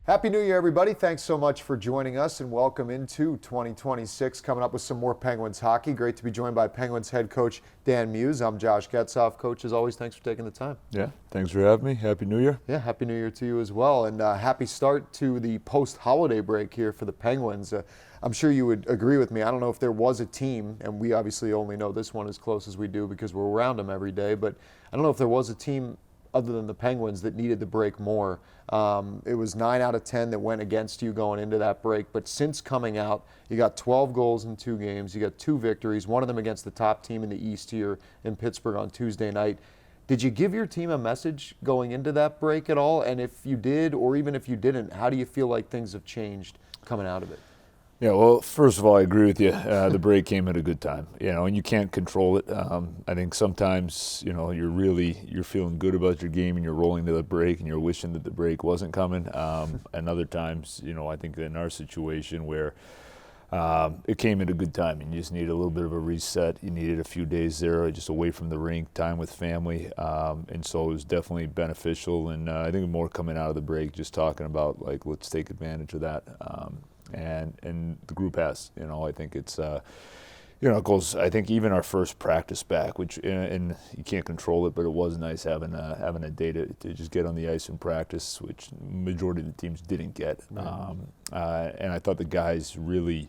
Happy New Year, everybody. Thanks so much for joining us and welcome into 2026. Coming up with some more Penguins hockey. Great to be joined by Penguins head coach Dan Muse. I'm Josh Getzoff. Coach, as always, thanks for taking the time. Yeah, thanks for having me. Happy New Year. Yeah, Happy New Year to you as well. And happy start to the post-holiday break here for the Penguins. I'm sure you would agree with me. I don't know if there was a team, and we obviously only know this one as close as we do because we're around them every day, but I don't know if there was a team other than the Penguins that needed the break more. It was 9 out of 10 that went against you going into that break, but since coming out, you got 12 goals in 2 games, you got 2 victories, one of them against the top team in the East here in Pittsburgh on Tuesday night. Did you give your team a message going into that break at all? And if you did, or even if you didn't, how do you feel like things have changed coming out of it? Yeah, well, first of all, I agree with you. The break came at a good time, and you can't control it. I think sometimes, you're feeling good about your game and you're rolling to the break and you're wishing that the break wasn't coming. And other times, I think in our situation where it came at a good time and you just needed a little bit of a reset. You needed a few days there just away from the rink, time with family. And so it was definitely beneficial. And I think more coming out of the break, just talking about, let's take advantage of that. And the group has, I think it's, it goes, I think even our first practice back, which, and you can't control it, but it was nice having a day to just get on the ice and practice, which majority of the teams didn't get. Right. And I thought the guys really,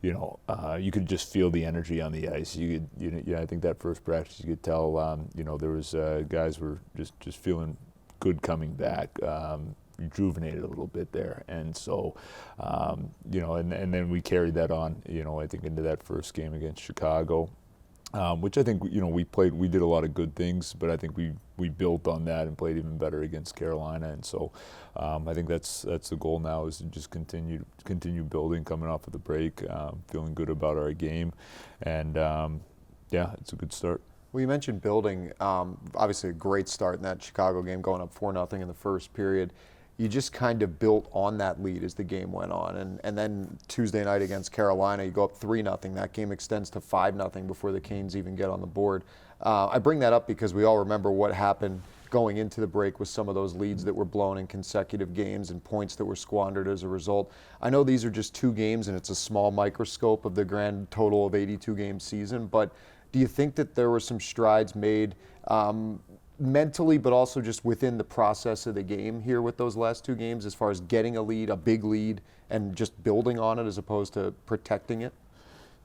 you could just feel the energy on the ice. I think that first practice, you could tell, there was guys were just feeling good coming back. Rejuvenated a little bit there, and so and then we carried that on, I think into that first game against Chicago, which I think we did a lot of good things, but I think we built on that and played even better against Carolina, and so I think that's the goal now, is to just continue building coming off of the break, feeling good about our game, and it's a good start. Well, you mentioned building, obviously a great start in that Chicago game, going up 4-0 in the first period. You just kind of built on that lead as the game went on. And then Tuesday night against Carolina, you go up 3-0. That game extends to 5-0 before the Canes even get on the board. I bring that up because we all remember what happened going into the break with some of those leads that were blown in consecutive games and points that were squandered as a result. I know these are just 2 games and it's a small microscope of the grand total of 82-game season, but do you think that there were some strides made mentally, but also just within the process of the game here with those last 2 games, as far as getting a lead, a big lead, and just building on it as opposed to protecting it?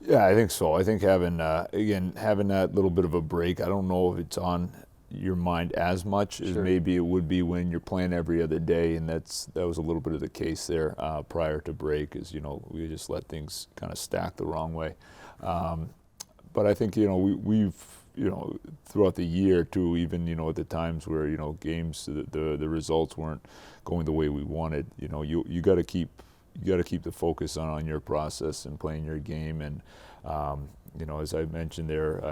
Yeah, I think so. I think having that little bit of a break, I don't know if it's on your mind as much as maybe it would be when you're playing every other day, and that was a little bit of the case there prior to break, is we just let things kind of stack the wrong way. But I think we've throughout the year too, even at the times where games the results weren't going the way we wanted, you got to keep the focus on your process and playing your game, and as I mentioned there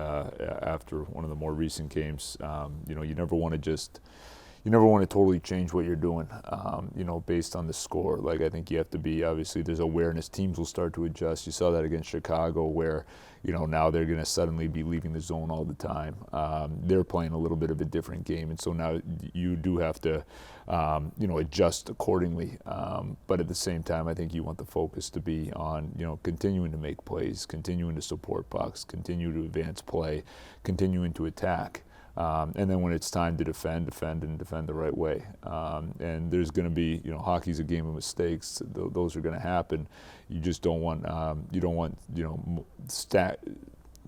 after one of the more recent games, you never want to totally change what you're doing, based on the score. I think you have to be, obviously there's awareness. Teams will start to adjust. You saw that against Chicago where, now they're going to suddenly be leaving the zone all the time. They're playing a little bit of a different game. And so now you do have to, adjust accordingly. But at the same time, I think you want the focus to be on, continuing to make plays, continuing to support pucks, continue to advance play, continuing to attack. And then when it's time to defend the right way. And there's going to be, hockey's a game of mistakes. Those are going to happen. You just don't want,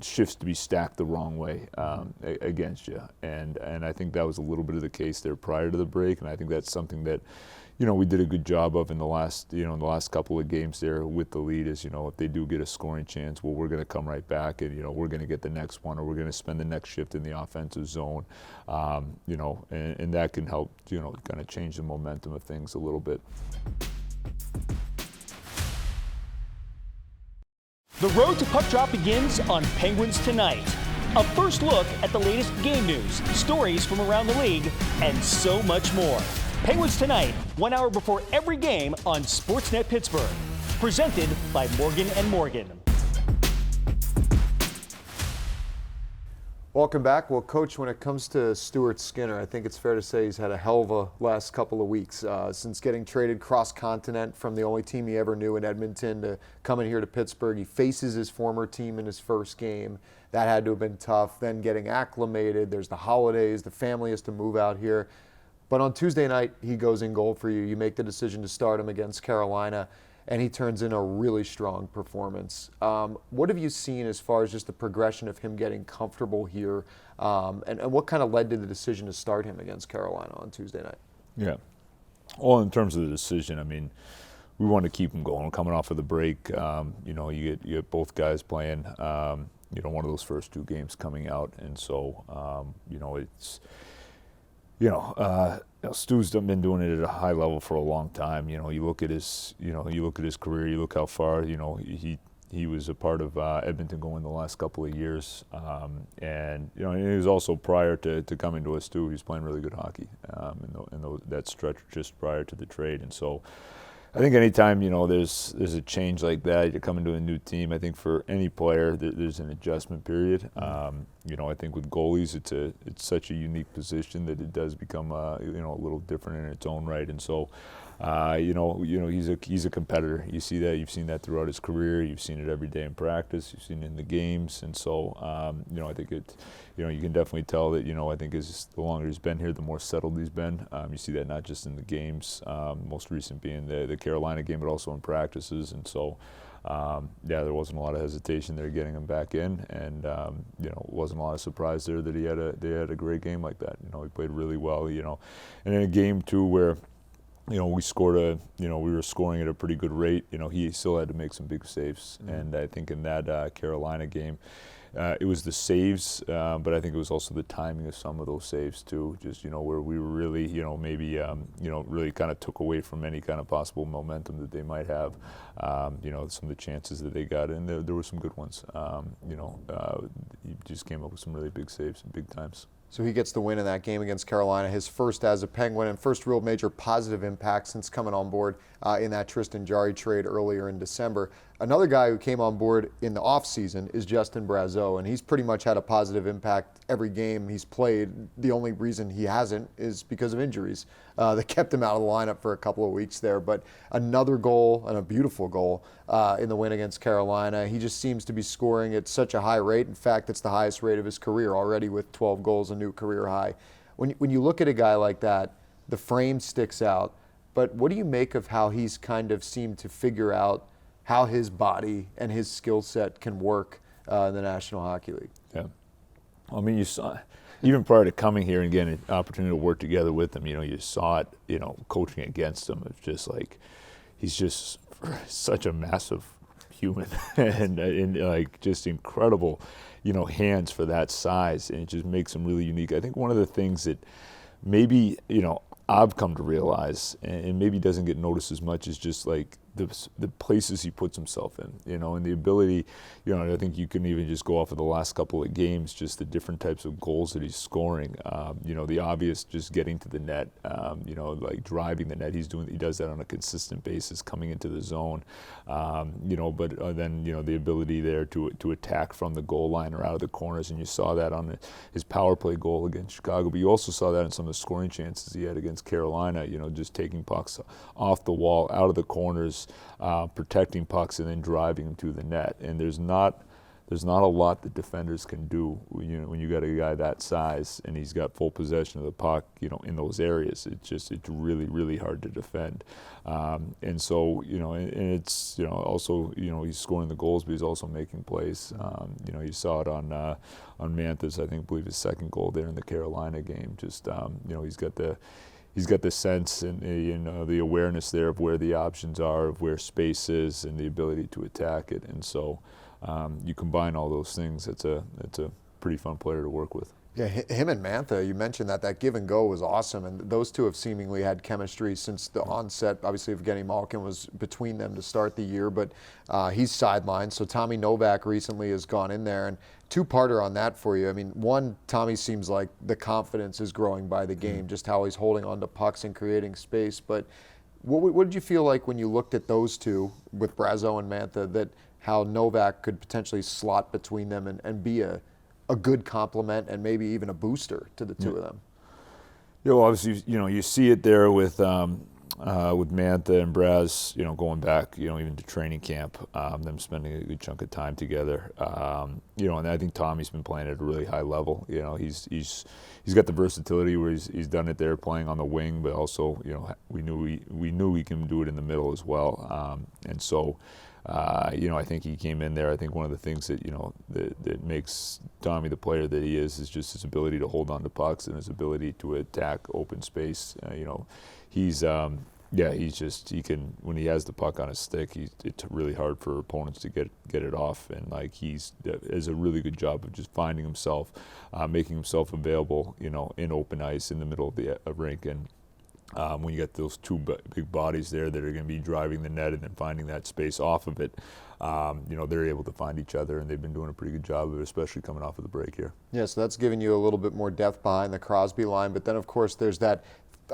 shifts to be stacked the wrong way against you. And I think that was a little bit of the case there prior to the break. And I think that's something that, we did a good job of in the last couple of games there with the lead, is, if they do get a scoring chance, well, we're going to come right back and, we're going to get the next one, or we're going to spend the next shift in the offensive zone, and that can help, kind of change the momentum of things a little bit. The road to puck drop begins on Penguins Tonight. A first look at the latest game news, stories from around the league, and so much more. Penguins Tonight, 1 hour before every game on SportsNet Pittsburgh. Presented by Morgan & Morgan. Welcome back. Well, Coach, when it comes to Stuart Skinner, I think it's fair to say he's had a hell of a last couple of weeks. Since getting traded cross-continent from the only team he ever knew in Edmonton to coming here to Pittsburgh, he faces his former team in his first game. That had to have been tough. Then getting acclimated, there's the holidays, the family has to move out here. But on Tuesday night, he goes in goal for you. You make the decision to start him against Carolina, and he turns in a really strong performance. What have you seen as far as just the progression of him getting comfortable here, and what kind of led to the decision to start him against Carolina on Tuesday night? Yeah. Well, in terms of the decision, I mean, we want to keep him going. Coming off of the break, you get both guys playing, one of those first two games coming out, and so, it's, Stu's been doing it at a high level for a long time. You look at his career. You look how far. He was a part of Edmonton going the last couple of years, and he was also prior to coming to us too. He was playing really good hockey in that stretch just prior to the trade, and so. I think anytime there's a change like that, you're coming to a new team. I think for any player, there's an adjustment period. I think with goalies, it's such a unique position that it does become a little different in its own right. And so, he's a competitor. You see that. You've seen that throughout his career. You've seen it every day in practice. You've seen it in the games. And so, I think you can definitely tell that. I think the longer he's been here, the more settled he's been. You see that not just in the games, most recent being the Carolina game, but also in practices. And so, there wasn't a lot of hesitation there getting him back in, and wasn't a lot of surprise there that they had a great game like that. He played really well. And in a game too where. We were scoring at a pretty good rate. He still had to make some big saves, and I think in that Carolina game, it was the saves, but I think it was also the timing of some of those saves too. Just where we were really, maybe really kind of took away from any kind of possible momentum that they might have. Some of the chances that they got, and there were some good ones. He just came up with some really big saves and big times. So he gets the win in that game against Carolina, his first as a Penguin and first real major positive impact since coming on board in that Tristan Jarry trade earlier in December. Another guy who came on board in the offseason is Justin Brazeau, and he's pretty much had a positive impact every game he's played. The only reason he hasn't is because of injuries that kept him out of the lineup for a couple of weeks there. But another goal, and a beautiful goal, in the win against Carolina. He just seems to be scoring at such a high rate. In fact, it's the highest rate of his career already with 12 goals, a new career high. When you look at a guy like that, the frame sticks out. But what do you make of how he's kind of seemed to figure out how his body and his skill set can work in the National Hockey League? Yeah. I mean, you saw, even prior to coming here and getting an opportunity to work together with him, you saw it, coaching against him. It's just like, he's just such a massive human and like just incredible, hands for that size. And it just makes him really unique. I think one of the things that maybe, I've come to realize, and maybe doesn't get noticed as much, is just like the places he puts himself in, and the ability, I think you can even just go off of the last couple of games, just the different types of goals that he's scoring. The obvious, just getting to the net, like driving the net. He does that on a consistent basis, coming into the zone, but then, the ability there to attack from the goal line or out of the corners, and you saw that on his power play goal against Chicago, but you also saw that in some of the scoring chances he had against Carolina, just taking pucks off the wall, out of the corners, protecting pucks and then driving them to the net. And there's not a lot that defenders can do when you got a guy that size and he's got full possession of the puck, in those areas. It's really, really hard to defend. And so, and it's, also, he's scoring the goals, but he's also making plays. You saw it on Mantha's, I believe his second goal there in the Carolina game. Just, he's got the sense and the awareness there of where the options are, of where space is, and the ability to attack it. And so you combine all those things, it's a pretty fun player to work with. Yeah, him and Mantha, you mentioned that give and go was awesome, and those two have seemingly had chemistry since the onset, obviously, of Evgeny Malkin was between them to start the year, but he's sidelined, so Tommy Novak recently has gone in there, and two-parter on that for you. I mean, one, Tommy seems like the confidence is growing by the game, just how he's holding on to pucks and creating space, but what did you feel like when you looked at those two, with Brazeau and Mantha, that how Novak could potentially slot between them and be a a good complement and maybe even a booster to the two of them. Yeah, well, obviously, you see it there with Mantha and Brazeau, going back, even to training camp, them spending a good chunk of time together. And I think Tommy's been playing at a really high level. He's got the versatility where he's done it there playing on the wing, but also, we knew he can do it in the middle as well. And so, I think he came in there. I think one of the things that that makes Tommy the player that he is just his ability to hold on to pucks and his ability to attack open space. He's he can, when he has the puck on his stick, it's really hard for opponents to get it off, and he's does a really good job of just finding himself, making himself available, in open ice in the middle of the rink. And when you got those two big bodies there that are going to be driving the net and then finding that space off of it, they're able to find each other, and they've been doing a pretty good job of it, especially coming off of the break here. Yeah, so that's giving you a little bit more depth behind the Crosby line, but then of course there's that,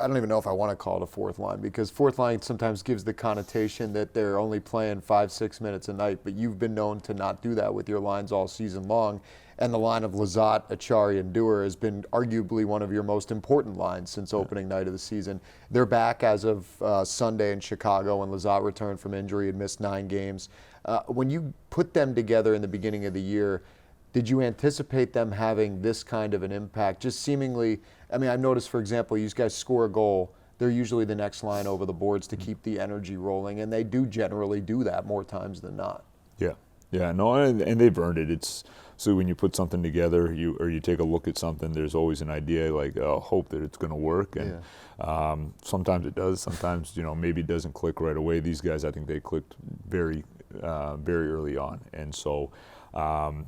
I don't even know if I want to call it a fourth line, because fourth line sometimes gives the connotation that they're only playing 5-6 minutes a night, but you've been known to not do that with your lines all season long. And the line of Lizotte, Acciari, and Dewar has been arguably one of your most important lines since opening night of the season. They're back as of Sunday in Chicago, when Lizotte returned from injury and missed 9 games. When you put them together in the beginning of the year, did you anticipate them having this kind of an impact? Just seemingly, I've noticed, for example, you guys score a goal, they're usually the next line over the boards to keep the energy rolling, and they do generally do that more times than not. Yeah, no, and they've earned it. So when you put something together, you take a look at something, there's always an idea, hope that it's going to work, and sometimes it does. Sometimes maybe it doesn't click right away. These guys, I think they clicked very early on, and so I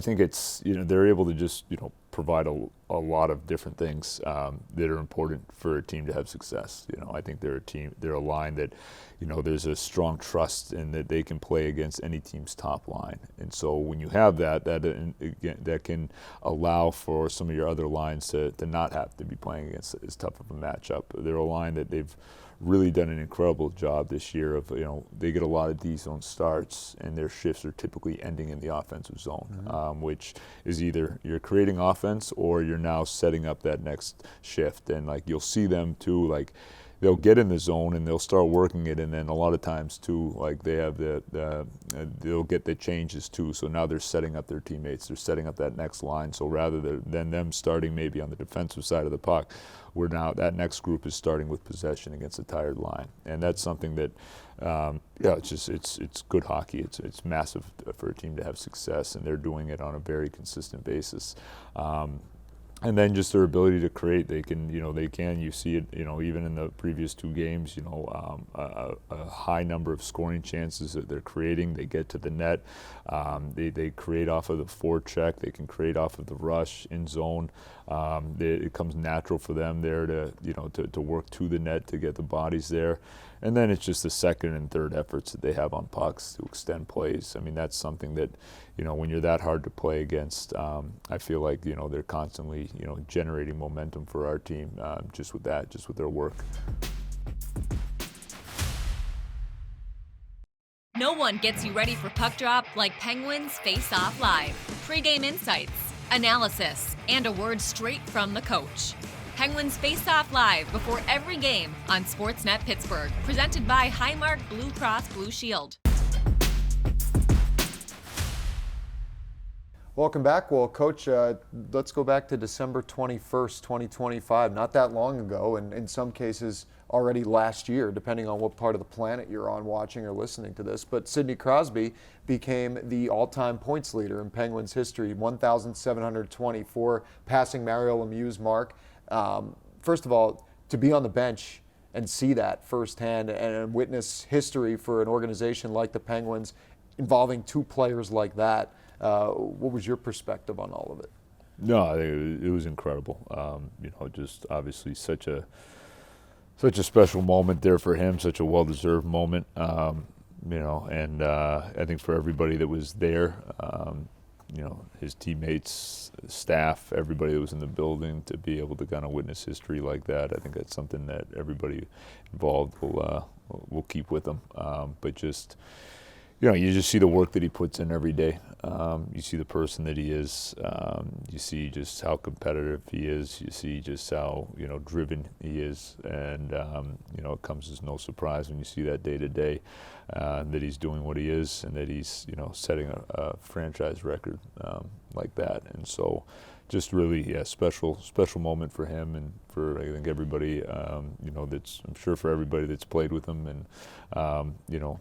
think it's they're able to just provide a lot of different things that are important for a team to have success. I think they're a line that there's a strong trust in that they can play against any team's top line, and so when you have that can allow for some of your other lines to not have to be playing against as tough of a matchup. They're a line that they've really done an incredible job this year of, they get a lot of D-zone starts, and their shifts are typically ending in the offensive zone, which is either you're creating offense or you're now setting up that next shift. And you'll see them too, they'll get in the zone and they'll start working it, and then a lot of times too, they have they'll get the changes too. So now they're setting up their teammates, they're setting up that next line. So rather than them starting maybe on the defensive side of the puck, that next group is starting with possession against a tired line, and that's something that, it's good hockey. It's massive for a team to have success, and they're doing it on a very consistent basis. And then just their ability to create, you see it, even in the previous 2 games, a high number of scoring chances that they're creating. They get to the net. They create off of the forecheck. They can create off of the rush in zone. It comes natural for them there to work to the net to get the bodies there. And then it's just the second and third efforts that they have on pucks to extend plays. That's something that, when you're that hard to play against, I feel like, they're constantly, generating momentum for our team just with their work. No one gets you ready for puck drop like Penguins Face Off Live. Pre-game insights, analysis, and a word straight from the coach. Penguins Face Off Live before every game on SportsNet Pittsburgh. Presented by Highmark Blue Cross Blue Shield. Welcome back. Well, Coach, let's go back to December 21st, 2025. Not that long ago, and in some cases already last year, depending on what part of the planet you're on watching or listening to this. But Sidney Crosby became the all-time points leader in Penguins history, 1,724, passing Mario Lemieux's mark. First of all, to be on the bench and see that firsthand and witness history for an organization like the Penguins involving 2 players like that, what was your perspective on all of it? No, I think it was incredible. Just obviously such a special moment there for him, such a well-deserved moment. And I think for everybody that was there, his teammates, staff, everybody that was in the building, to be able to kind of witness history like that, I think that's something that everybody involved will keep with them. But just, You just see the work that he puts in every day. You see the person that he is. You see just how competitive he is. You see just how driven he is, and it comes as no surprise when you see that day to day that he's doing what he is, and that he's setting a franchise record like that. And so, just really, special moment for him and for I think everybody. That's I'm sure for everybody that's played with him and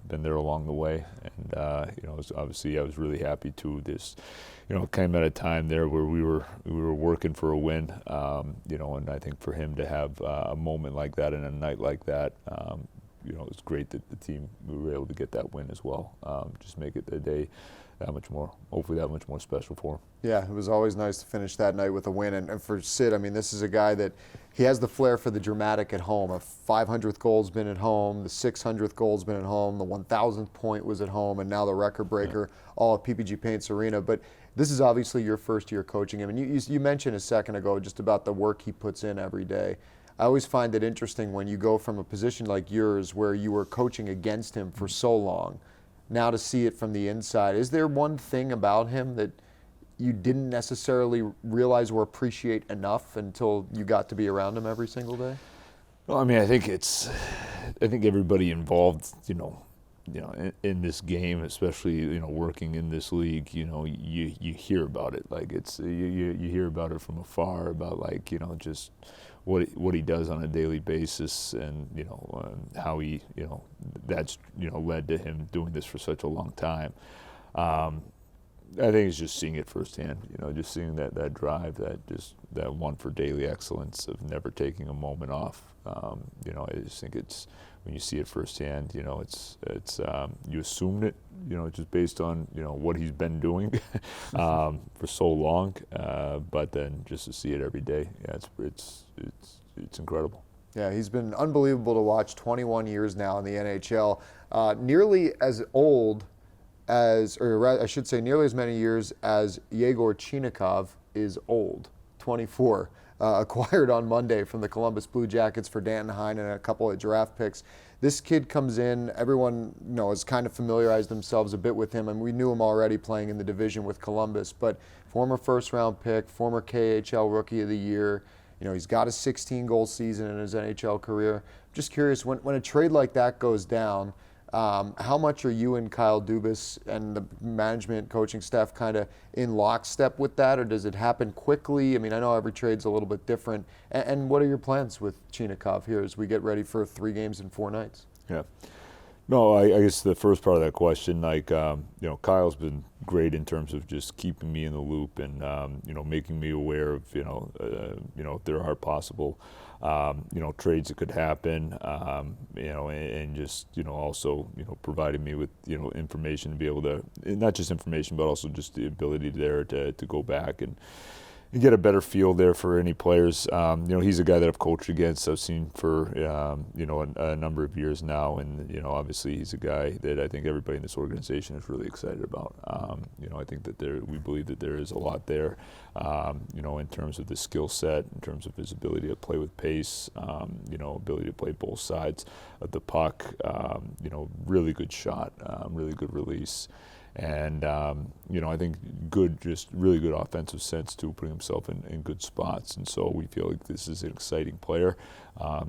been there along the way. And obviously I was really happy to this. Came at a time there where we were working for a win. And I think for him to have a moment like that and a night like that. It's great that the team we were able to get that win as well. Just make it a day hopefully that much more special for him. Yeah, it was always nice to finish that night with a win. And for Sid, I mean, this is a guy that he has the flair for the dramatic at home. A 500th goal's been at home, the 600th goal's been at home, the 1,000th point was at home, and now the record breaker, all at PPG Paints Arena. But this is obviously your first year coaching him. And you mentioned a second ago just about the work he puts in every day. I always find it interesting when you go from a position like yours where you were coaching against him for so long, now to see it from the inside. Is there one thing about him that you didn't necessarily realize or appreciate enough until you got to be around him every single day? Well, I mean, I think everybody involved, in this game, especially working in this league, you hear about it. Like you hear about it from afar about just what he does on a daily basis, and how he that's led to him doing this for such a long time. I think it's just seeing it firsthand. Just seeing that drive, that one for daily excellence of never taking a moment off. I just think it's when you see it firsthand. It's you assume it. Just based on what he's been doing for so long, but then just to see it every day, it's incredible. Yeah, he's been unbelievable to watch. 21 years now in the NHL, nearly as old as, or I should say, nearly as many years as Yegor Chinakhov is old. 24. Acquired on Monday from the Columbus Blue Jackets for Danton Heinen and a couple of draft picks. This kid comes in, everyone has kind of familiarized themselves a bit with him, and we knew him already playing in the division with Columbus, but former first-round pick, former KHL Rookie of the Year. He's got a 16-goal season in his NHL career. Just curious, when a trade like that goes down, how much are you and Kyle Dubas and the management coaching staff kind of in lockstep with that, or does it happen quickly? I mean, I know every trade's a little bit different. And what are your plans with Chinakhov here as we get ready for 3 games in 4 nights? Yeah. No, I guess the first part of that question, Kyle's been great in terms of just keeping me in the loop and, making me aware of, if there are possible, trades that could happen, and just, also, providing me with, information to be able to, not just information, but also just the ability there to go back and get a better feel there for any players. He's a guy that I've coached against. I've seen for a number of years now, and obviously he's a guy that I think everybody in this organization is really excited about. I think that we believe that there is a lot there, in terms of the skill set, in terms of his ability to play with pace, ability to play both sides of the puck. Really good shot, really good release. And, I think really good offensive sense too, putting himself in good spots. And so we feel like this is an exciting player,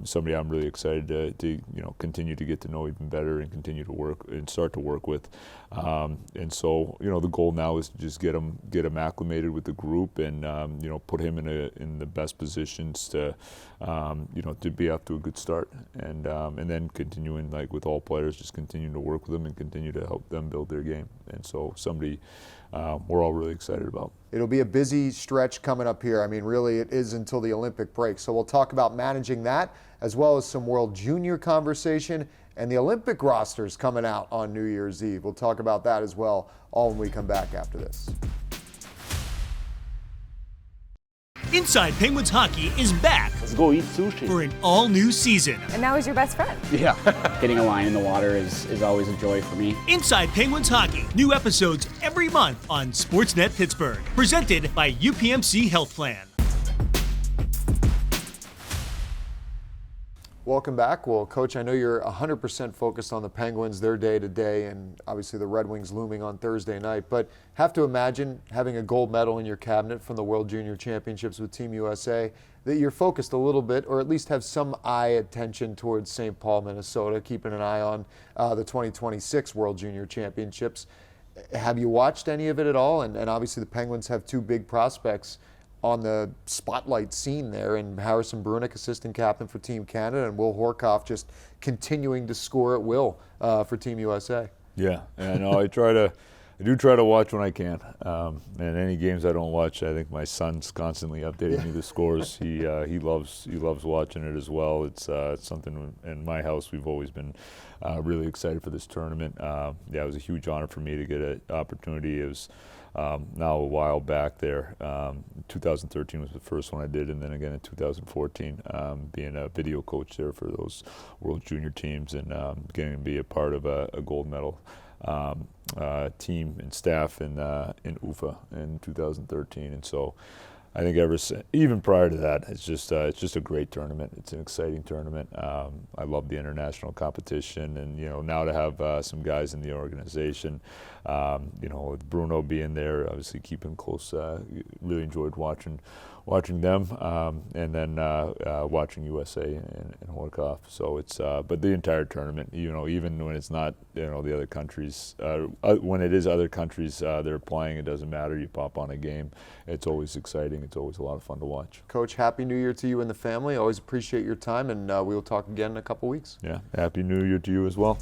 somebody I'm really excited to continue to get to know even better and continue to work and start to work with. And so, the goal now is to just get him acclimated with the group and, put him in the best positions to be off to a good start. And then continuing, like with all players, just continuing to work with them and continue to help them build their game. And so somebody we're all really excited about. It'll be a busy stretch coming up here. I mean, really, it is until the Olympic break. So we'll talk about managing that, as well as some World Junior conversation and the Olympic rosters coming out on New Year's Eve. We'll talk about that as well, all when we come back after this. Inside Penguins Hockey is back. Let's go eat sushi. For an all-new season. And now he's your best friend. Yeah. Getting a line in the water is always a joy for me. Inside Penguins Hockey. New episodes every month on SportsNet Pittsburgh. Presented by UPMC Health Plan. Welcome back. Well, Coach, I know you're 100% focused on the Penguins, their day-to-day, and obviously the Red Wings looming on Thursday night, but have to imagine having a gold medal in your cabinet from the World Junior Championships with Team USA, that you're focused a little bit, or at least have some eye attention towards St. Paul, Minnesota, keeping an eye on the 2026 World Junior Championships. Have you watched any of it at all? And obviously the Penguins have two big prospects on the spotlight scene there, and Harrison Brunicke, assistant captain for Team Canada, and Will Horcoff just continuing to score at will for Team USA. Yeah, and I do try to watch when I can. And any games I don't watch, I think my son's constantly updating me the scores. He loves watching it as well. It's something in my house we've always been really excited for this tournament. Yeah, it was a huge honor for me to get an opportunity. It was now a while back there. 2013 was the first one I did, and then again in 2014, being a video coach there for those World Junior teams, and getting to be a part of a gold medal team and staff in UFA in 2013. And so I think even prior to that, it's just a great tournament. It's an exciting tournament. I love the international competition, and now to have some guys in the organization, with Bruno being there, obviously keeping close. Really enjoyed watching them, and then watching USA and Horcoff. So it's but the entire tournament, even when it's not the other countries, when it is other countries they're playing, it doesn't matter. You pop on a game, it's always exciting. It's always a lot of fun to watch. Coach, Happy New Year to you and the family. Always appreciate your time, and we will talk again in a couple weeks. Yeah, Happy New Year to you as well.